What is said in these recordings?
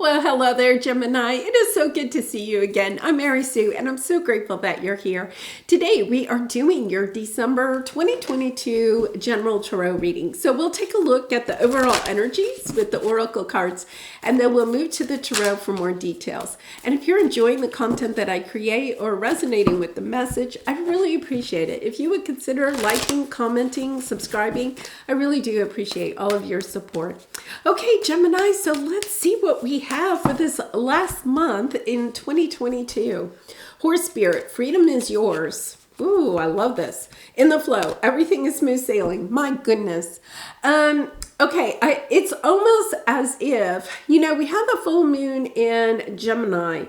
Well, hello there, Gemini. It is so good to see you again. I'm Mary Sue, and I'm so grateful that you're here. Today, we are doing your December 2022 General Tarot reading. So we'll take a look at the overall energies with the Oracle cards, and then we'll move to the Tarot for more details. And if you're enjoying the content that I create or resonating with the message, I'd really appreciate it. If you would consider liking, commenting, subscribing, I really do appreciate all of your support. Okay, Gemini, so let's see what we have for this last month in 2022. Horse Spirit, freedom is yours. Ooh, I love this. In the flow, everything is smooth sailing. My goodness. It's almost as if, we have the full moon in Gemini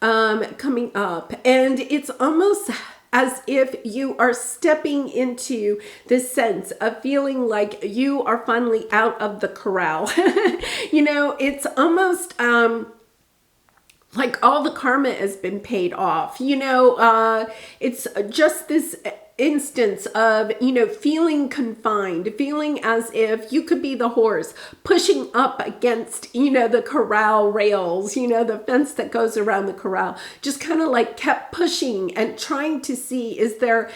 coming up, and it's almost as if you are stepping into this sense of feeling like you are finally out of the corral. It's almost like all the karma has been paid off. It's just this instance of, feeling confined, feeling as if you could be the horse pushing up against, the corral rails, the fence that goes around the corral, just kind of like kept pushing and trying to see, is there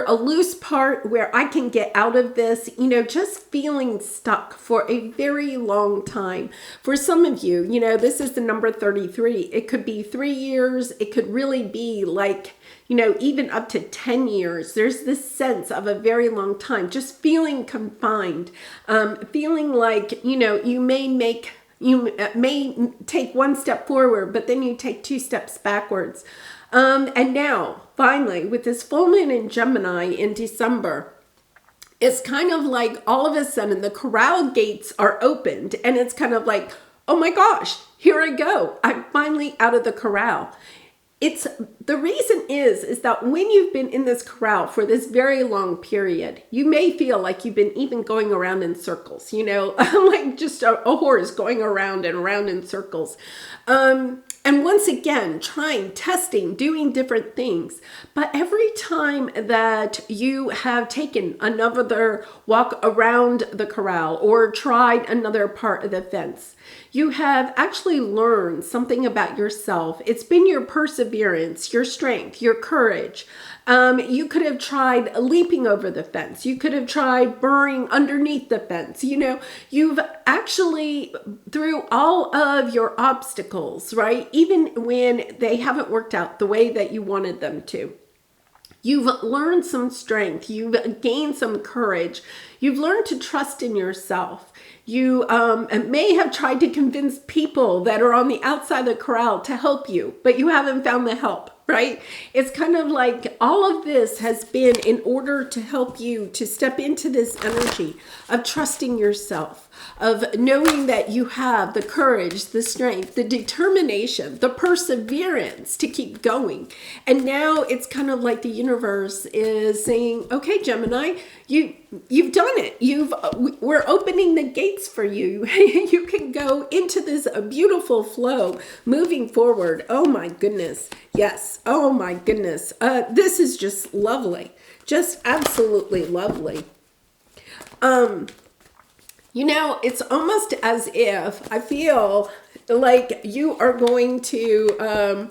a loose part where I can get out of this, just feeling stuck for a very long time. For some of you, this is the number 33. It could be 3 years. It could really be like, even up to 10 years, there's this sense of a very long time, just feeling confined, feeling like, you may take one step forward, but then you take 2 steps backwards. And now, finally, with this full moon in Gemini in December, it's kind of like all of a sudden the corral gates are opened, and it's kind of like, oh my gosh, here I go. I'm finally out of the corral. The reason is that when you've been in this corral for this very long period, you may feel like you've been even going around in circles, like just a horse going around and around in circles. And once again, testing, doing different things. But every time that you have taken another walk around the corral or tried another part of the fence, you have actually learned something about yourself. It's been your perseverance, your strength, your courage. You could have tried leaping over the fence. You could have tried burrowing underneath the fence. You've actually, through all of your obstacles, right? Even when they haven't worked out the way that you wanted them to. You've learned some strength. You've gained some courage. You've learned to trust in yourself. You may have tried to convince people that are on the outside of the corral to help you, but you haven't found the help, right? It's kind of like all of this has been in order to help you to step into this energy of trusting yourself, of knowing that you have the courage, the strength, the determination, the perseverance to keep going. And now it's kind of like the universe is saying, okay, Gemini, you've done it. We're opening the gates for you. You can go into this beautiful flow moving forward. Oh my goodness. Yes. Oh my goodness. This is just lovely. Just absolutely lovely. It's almost as if I feel like you are going to,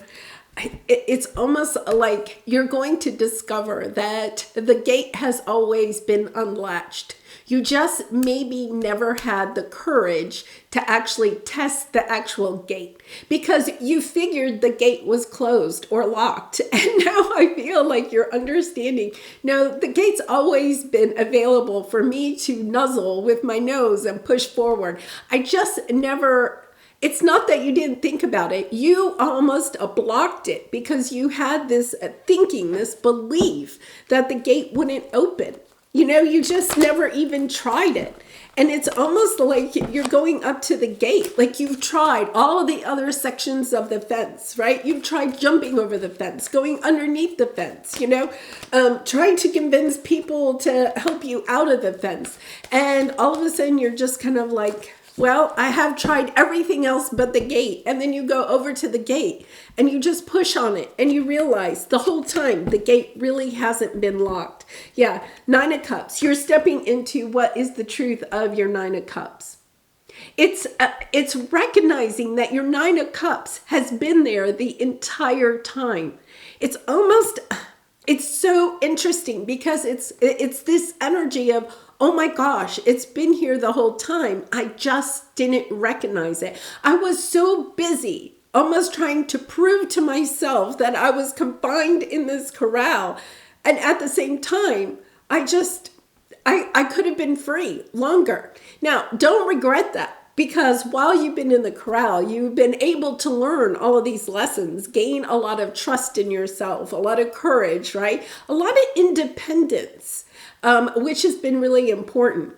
it's almost like you're going to discover that the gate has always been unlatched. You just maybe never had the courage to actually test the actual gate because you figured the gate was closed or locked. And now I feel like you're understanding, no, the gate's always been available for me to nuzzle with my nose and push forward. I just never... It's not that you didn't think about it. You almost blocked it because you had this thinking, this belief that the gate wouldn't open. You just never even tried it. And it's almost like you're going up to the gate. Like you've tried all of the other sections of the fence, right? You've tried jumping over the fence, going underneath the fence, trying to convince people to help you out of the fence. And all of a sudden you're just kind of like, well, I have tried everything else but the gate. And then you go over to the gate and you just push on it and you realize the whole time the gate really hasn't been locked. Yeah, 9 of Cups. You're stepping into what is the truth of your 9 of Cups. It's recognizing that your Nine of Cups has been there the entire time. It's almost, it's so interesting because it's this energy of, oh my gosh, it's been here the whole time. I just didn't recognize it. I was so busy almost trying to prove to myself that I was confined in this corral. And at the same time, I could have been free longer. Now, don't regret that, because while you've been in the corral, you've been able to learn all of these lessons, gain a lot of trust in yourself, a lot of courage, right? A lot of independence, which has been really important.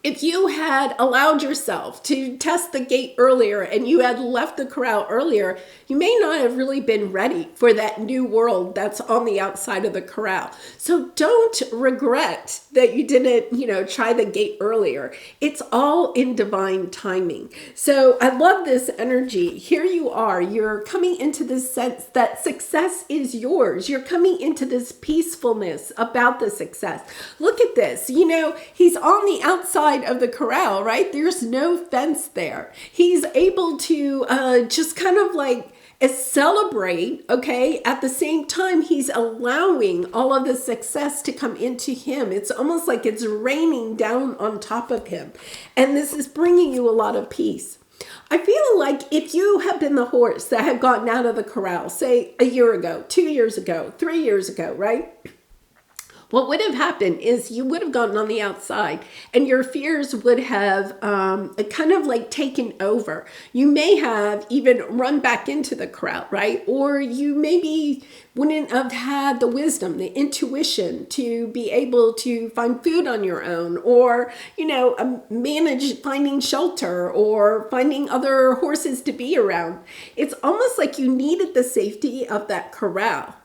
If you had allowed yourself to test the gate earlier and you had left the corral earlier, you may not have really been ready for that new world that's on the outside of the corral. So don't regret that you didn't, try the gate earlier. It's all in divine timing. So I love this energy. Here you are. You're coming into this sense that success is yours. You're coming into this peacefulness about the success. Look at this. He's on the outside of the corral, right? There's no fence there. He's able to just kind of like celebrate, okay? At the same time, he's allowing all of the success to come into him. It's almost like it's raining down on top of him. And this is bringing you a lot of peace. I feel like if you have been the horse that had gotten out of the corral, say a year ago, 2 years ago, 3 years ago, right? What would have happened is you would have gotten on the outside and your fears would have kind of like taken over. You may have even run back into the corral, right? Or you maybe wouldn't have had the wisdom, the intuition to be able to find food on your own, or, manage finding shelter or finding other horses to be around. It's almost like you needed the safety of that corral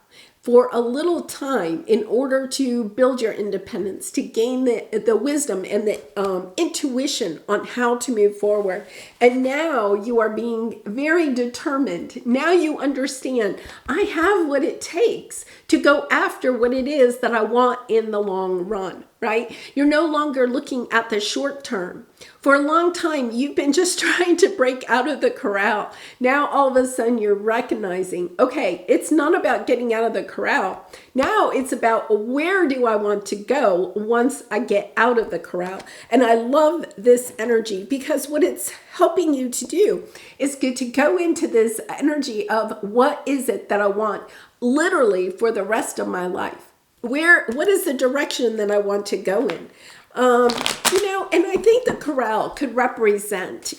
for a little time in order to build your independence, to gain the wisdom and the intuition on how to move forward. And now you are being very determined. Now you understand, I have what it takes to go after what it is that I want in the long run, right? You're no longer looking at the short term. For a long time, you've been just trying to break out of the corral. Now, all of a sudden, you're recognizing, okay, it's not about getting out of the corral. Now it's about, where do I want to go once I get out of the corral? And I love this energy, because what it's helping you to do is get to go into this energy of, what is it that I want literally for the rest of my life? What is the direction that I want to go in? And I think the corral could represent,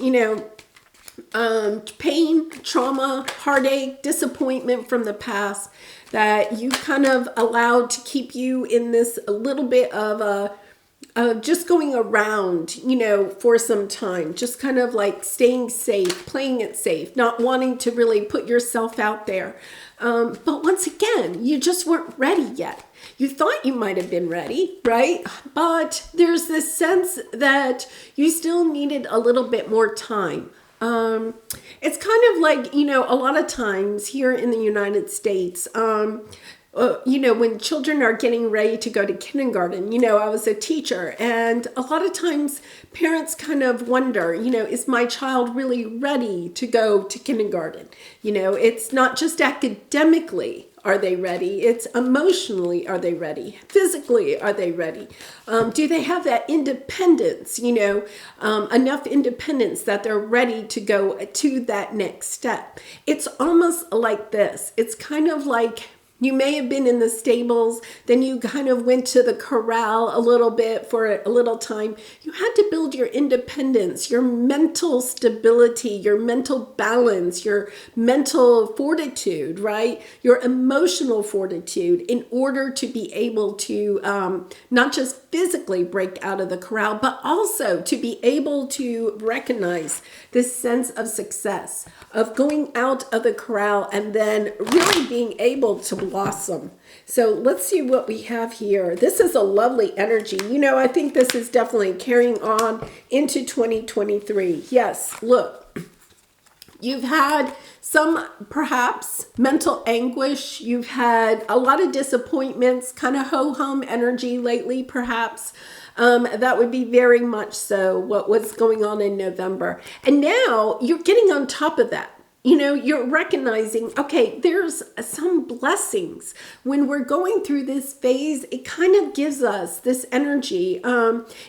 pain, trauma, heartache, disappointment from the past that you kind of allowed to keep you in this a little bit of just going around, for some time, just kind of like staying safe, playing it safe, not wanting to really put yourself out there. But once again, you just weren't ready yet. You thought you might have been ready, right? But there's this sense that you still needed a little bit more time. It's kind of like, a lot of times here in the United States, when children are getting ready to go to kindergarten, I was a teacher, and a lot of times parents kind of wonder, is my child really ready to go to kindergarten? It's not just academically are they ready, it's emotionally are they ready, physically are they ready, do they have that independence, enough independence that they're ready to go to that next step. It's almost like this. It's kind of like, you may have been in the stables, then you kind of went to the corral a little bit for a little time. You had to build your independence, your mental stability, your mental balance, your mental fortitude, right? Your emotional fortitude in order to be able to not just physically break out of the corral, but also to be able to recognize this sense of success, of going out of the corral and then really being able to blossom. So let's see what we have here. This is a lovely energy. I think this is definitely carrying on into 2023. Yes, look. You've had some perhaps mental anguish. You've had a lot of disappointments, kind of ho-hum energy lately, perhaps. That would be very much so what was going on in November. And now you're getting on top of that. You're recognizing, okay, there's some blessings. When we're going through this phase, it kind of gives us this energy.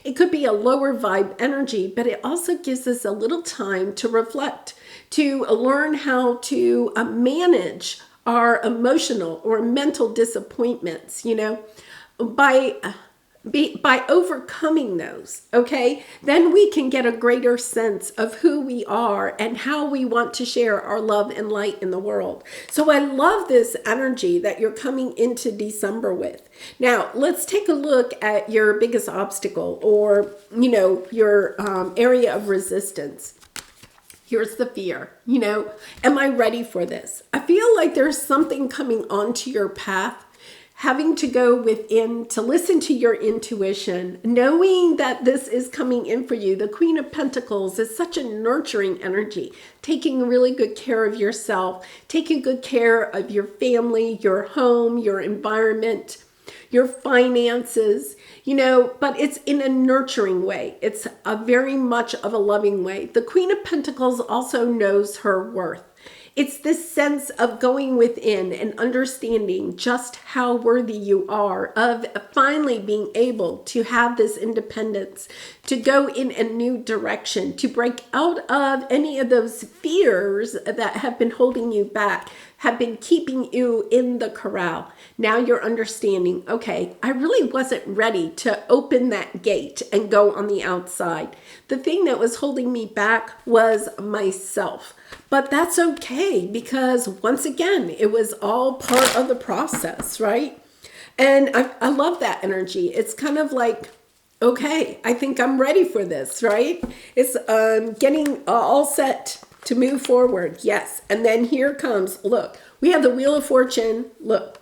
It could be a lower vibe energy, but it also gives us a little time to reflect, to learn how to manage our emotional or mental disappointments, by overcoming those, okay, then we can get a greater sense of who we are and how we want to share our love and light in the world. So I love this energy that you're coming into December with. Now, let's take a look at your biggest obstacle or, your area of resistance. Here's the fear, am I ready for this? I feel like there's something coming onto your path, having to go within to listen to your intuition, knowing that this is coming in for you. The Queen of Pentacles is such a nurturing energy, taking really good care of yourself, taking good care of your family, your home, your environment, your finances, but it's in a nurturing way. It's a very much of a loving way. The Queen of Pentacles also knows her worth. It's this sense of going within and understanding just how worthy you are, of finally being able to have this independence, to go in a new direction, to break out of any of those fears that have been holding you back, have been keeping you in the corral. Now you're understanding, okay, I really wasn't ready to open that gate and go on the outside. The thing that was holding me back was myself. But that's okay, because once again, it was all part of the process, right? And I love that energy. It's kind of like, okay, I think I'm ready for this, right? It's getting all set to move forward. Yes. And then here comes, look, we have the Wheel of Fortune. Look.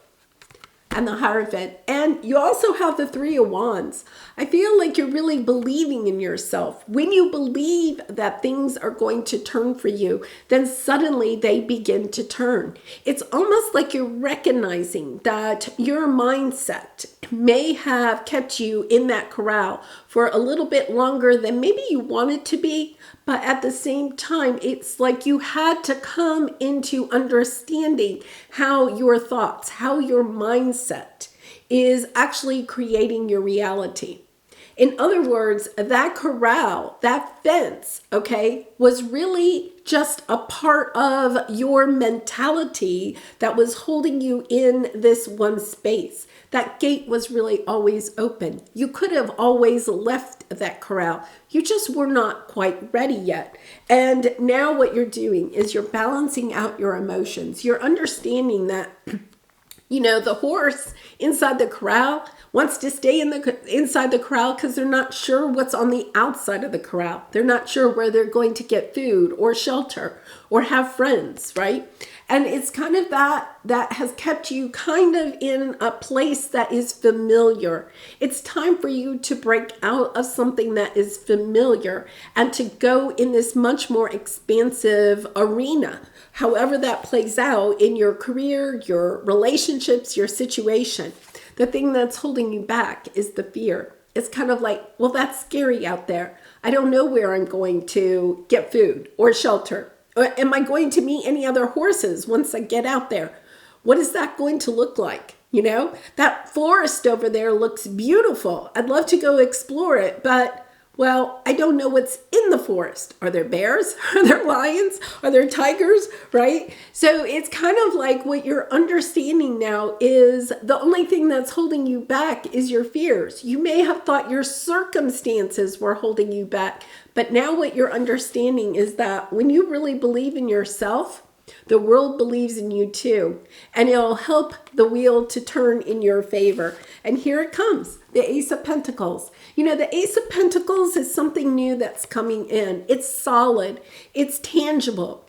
And the Hierophant. And you also have the Three of Wands. I feel like you're really believing in yourself. When you believe that things are going to turn for you, then suddenly they begin to turn. It's almost like you're recognizing that your mindset may have kept you in that corral for a little bit longer than maybe you wanted to be. But at the same time, it's like you had to come into understanding how your thoughts, how your mindset is actually creating your reality. In other words, that corral, that fence, okay, was really just a part of your mentality that was holding you in this one space. That gate was really always open. You could have always left that corral. You just were not quite ready yet. And now what you're doing is you're balancing out your emotions. You're understanding that the horse inside the corral wants to stay inside the corral because they're not sure what's on the outside of the corral. They're not sure where they're going to get food or shelter or have friends, right? And it's kind of that has kept you kind of in a place that is familiar. It's time for you to break out of something that is familiar and to go in this much more expansive arena. However that plays out in your career, your relationships, your situation. The thing that's holding you back is the fear. It's kind of like, well, that's scary out there. I don't know where I'm going to get food or shelter. Or am I going to meet any other horses once I get out there? What is that going to look like? That forest over there looks beautiful. I'd love to go explore it, but well, I don't know what's in the forest. Are there bears? Are there lions? Are there tigers? Right? So it's kind of like what you're understanding now is the only thing that's holding you back is your fears. You may have thought your circumstances were holding you back, but now what you're understanding is that when you really believe in yourself, the world believes in you too, and it'll help the wheel to turn in your favor. And here it comes, the Ace of Pentacles. The Ace of Pentacles is something new that's coming in. It's solid. It's tangible.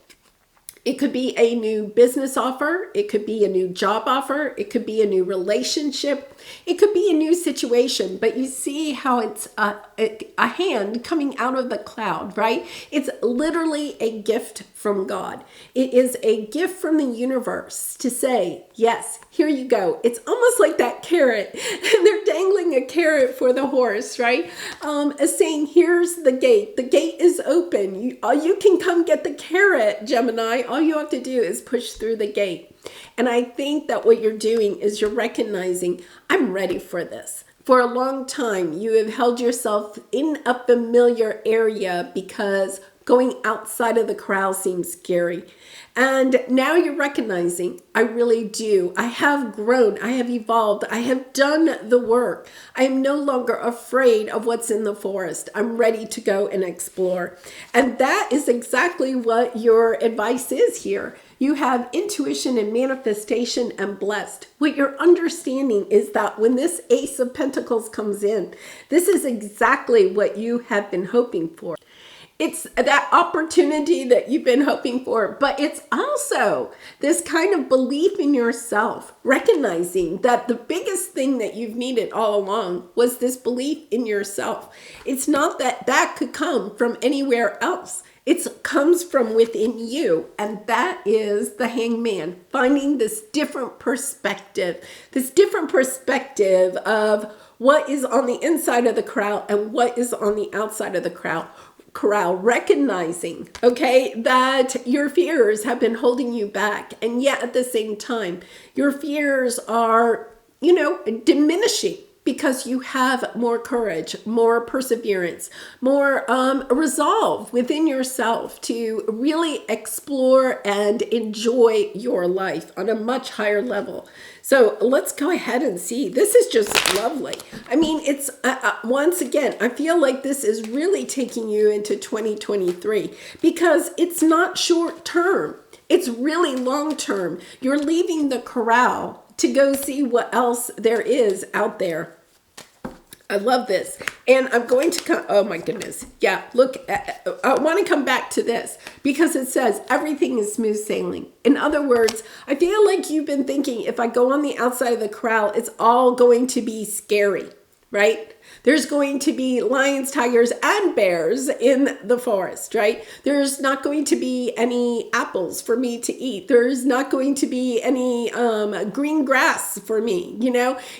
It could be a new business offer. It could be a new job offer. It could be a new relationship. It could be a new situation. But you see how it's a hand coming out of the cloud, right? It's literally a gift from God. It is a gift from the universe to say, yes, here you go. It's almost like that carrot. They're dangling a carrot for the horse, right? Saying, here's the gate. The gate is open. You can come get the carrot, Gemini. All you have to do is push through the gate. And I think that what you're doing is you're recognizing, I'm ready for this. For a long time, you have held yourself in a familiar area because going outside of the crowd seems scary. And now you're recognizing, I really do. I have grown. I have evolved. I have done the work. I am no longer afraid of what's in the forest. I'm ready to go and explore. And that is exactly what your advice is here. You have intuition and manifestation and blessed. What you're understanding is that when this Ace of Pentacles comes in, this is exactly what you have been hoping for. It's that opportunity that you've been hoping for, but it's also this kind of belief in yourself, recognizing that the biggest thing that you've needed all along was this belief in yourself. It's not that that could come from anywhere else. It comes from within you, and that is the Hangman, finding this different perspective of what is on the inside of the crowd and what is on the outside of the crowd, recognizing, okay, that your fears have been holding you back. And yet at the same time, your fears are, diminishing because you have more courage, more perseverance, more resolve within yourself to really explore and enjoy your life on a much higher level. So let's go ahead and see. This is just lovely. I mean, it's once again, I feel like this is really taking you into 2023 because it's not short term. It's really long term. You're leaving the corral to go see what else there is out there. I love this. And I'm going to come, oh my goodness. Yeah, look, I want to come back to this because it says everything is smooth sailing. In other words, I feel like you've been thinking if I go on the outside of the corral, it's all going to be scary, right? There's going to be lions, tigers, and bears in the forest, right? There's not going to be any apples for me to eat. There's not going to be any green grass for me.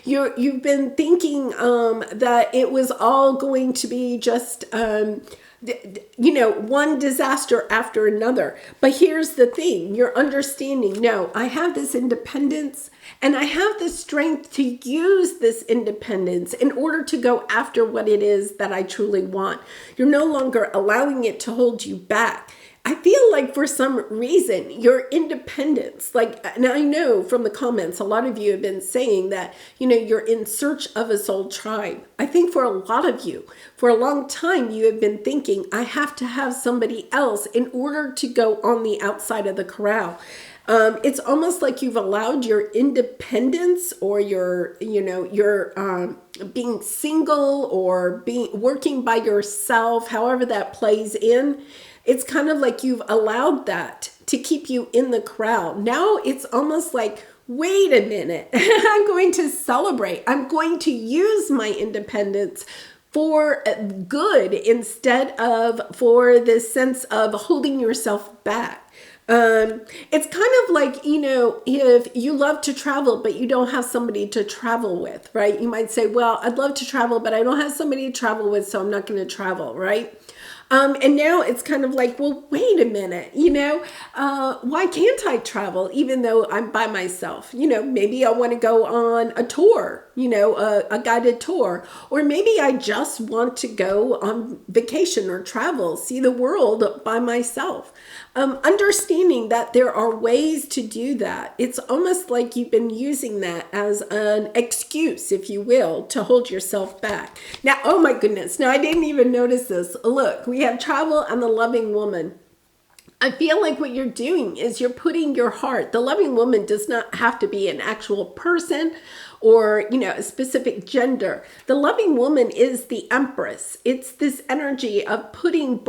You've been thinking that it was all going to be just one disaster after another. But here's the thing, you're understanding, no, I have this independence and I have the strength to use this independence in order to go after what it is that I truly want. You're no longer allowing it to hold you back. I feel like for some reason, your independence, and I know from the comments, a lot of you have been saying that, you're in search of a soul tribe. I think for a lot of you, for a long time, you have been thinking, I have to have somebody else in order to go on the outside of the corral. It's almost like you've allowed your independence or your being single or working by yourself, however that plays in. It's kind of like you've allowed that to keep you in the crowd. Now it's almost like, wait a minute, I'm going to celebrate. I'm going to use my independence for good instead of for this sense of holding yourself back. It's kind of like, if you love to travel, but you don't have somebody to travel with, right? You might say, well, I'd love to travel, but I don't have somebody to travel with, so I'm not going to travel, right? And now it's kind of like, well, wait a minute, why can't I travel even though I'm by myself? Maybe I want to go on a tour, a guided tour, or maybe I just want to go on vacation or travel, see the world by myself. Understanding that there are ways to do that. It's almost like you've been using that as an excuse, if you will, to hold yourself back. Now, oh my goodness. Now, I didn't even notice this. Look, we have travel and the loving woman. I feel like what you're doing is you're putting your heart. The loving woman does not have to be an actual person or, a specific gender. The loving woman is the empress. It's this energy of putting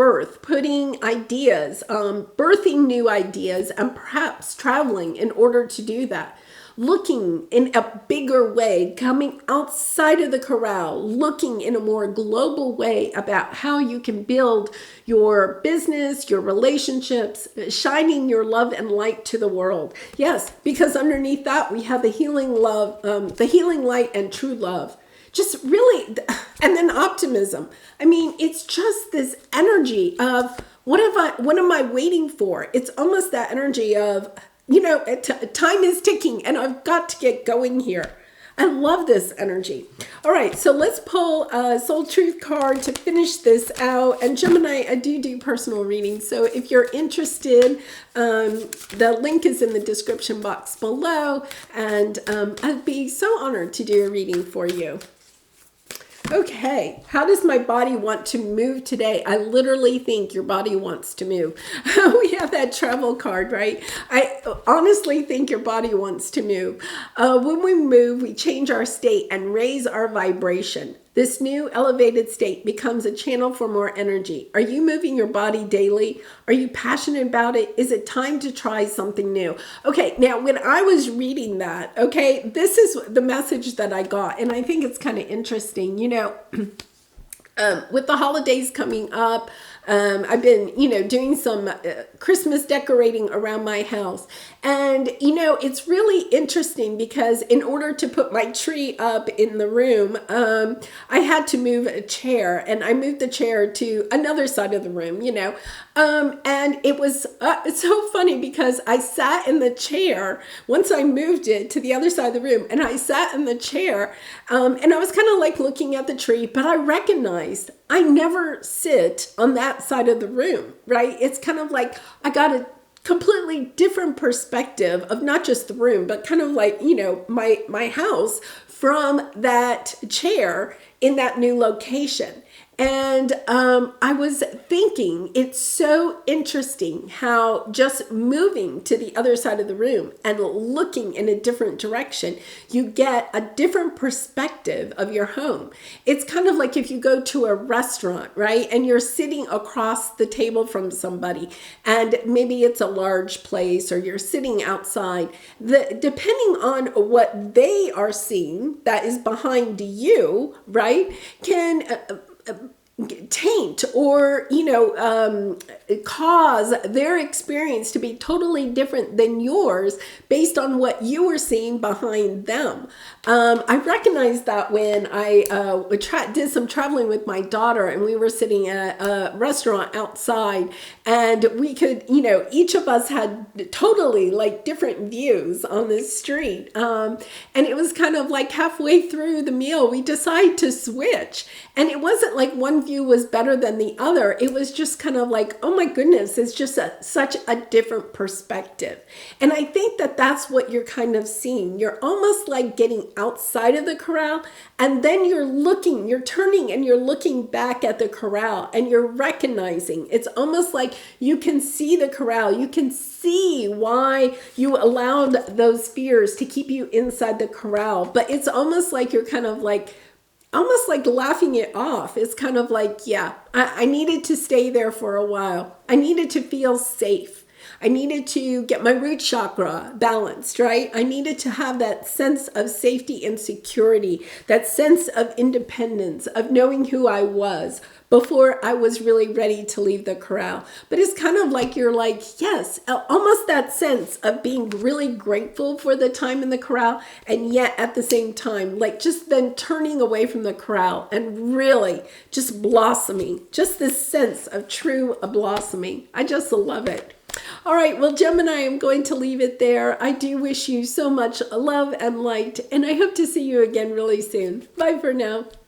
ideas, birthing new ideas, and perhaps traveling in order to do that. Looking in a bigger way, coming outside of the corral, looking in a more global way about how you can build your business, your relationships, shining your love and light to the world. Yes, because underneath that we have the healing love, the healing light and true love. Just really, and then optimism. I mean, it's just this energy of what am I waiting for? It's almost that energy of, time is ticking and I've got to get going here. I love this energy. All right, so let's pull a Soul Truth card to finish this out. And Gemini, I do personal readings. So if you're interested, the link is in the description box below. And I'd be so honored to do a reading for you. Okay, how does my body want to move today? I literally think your body wants to move. We have that travel card, right? I honestly think your body wants to move. When we move, we change our state and raise our vibration. This new elevated state becomes a channel for more energy. Are you moving your body daily? Are you passionate about it? Is it time to try something new? Okay, now when I was reading that, okay, this is the message that I got. And I think it's kind of interesting, with the holidays coming up, I've been, doing some Christmas decorating around my house. And, it's really interesting because in order to put my tree up in the room, I had to move a chair, and I moved the chair to another side of the room, and it was it's so funny because I sat in the chair once I moved it to the other side of the room, and I sat in the chair, and I was kind of like looking at the tree, but I recognized I never sit on that side of the room, right? It's kind of like I got a completely different perspective of not just the room, but kind of like, my house from that chair in that new location. And I was thinking, it's so interesting how just moving to the other side of the room and looking in a different direction, you get a different perspective of your home. It's kind of like if you go to a restaurant, right? And you're sitting across the table from somebody, and maybe it's a large place or you're sitting outside. Depending on what they are seeing that is behind you, right, can taint or cause their experience to be totally different than yours based on what you were seeing behind them. I recognized that when I did some traveling with my daughter, and we were sitting at a restaurant outside, and we could, each of us had totally like different views on this street. And it was kind of like halfway through the meal, we decided to switch. And it wasn't like one view was better than the other. It was just kind of like, oh my goodness, it's just such a different perspective. And I think that that's what you're kind of seeing. You're almost like getting outside of the corral, and then you're turning and you're looking back at the corral, and you're recognizing. It's almost like you can see the corral. You can see why you allowed those fears to keep you inside the corral. But it's almost like you're kind of like, almost like laughing it off. It's kind of like, yeah, I needed to stay there for a while. I needed to feel safe. I needed to get my root chakra balanced, right? I needed to have that sense of safety and security, that sense of independence, of knowing who I was before I was really ready to leave the corral. But it's kind of like you're like, yes, almost that sense of being really grateful for the time in the corral, and yet at the same time, like just then turning away from the corral and really just blossoming, just this sense of true blossoming. I just love it. All right, well, Gemini, I'm going to leave it there. I do wish you so much love and light, and I hope to see you again really soon. Bye for now.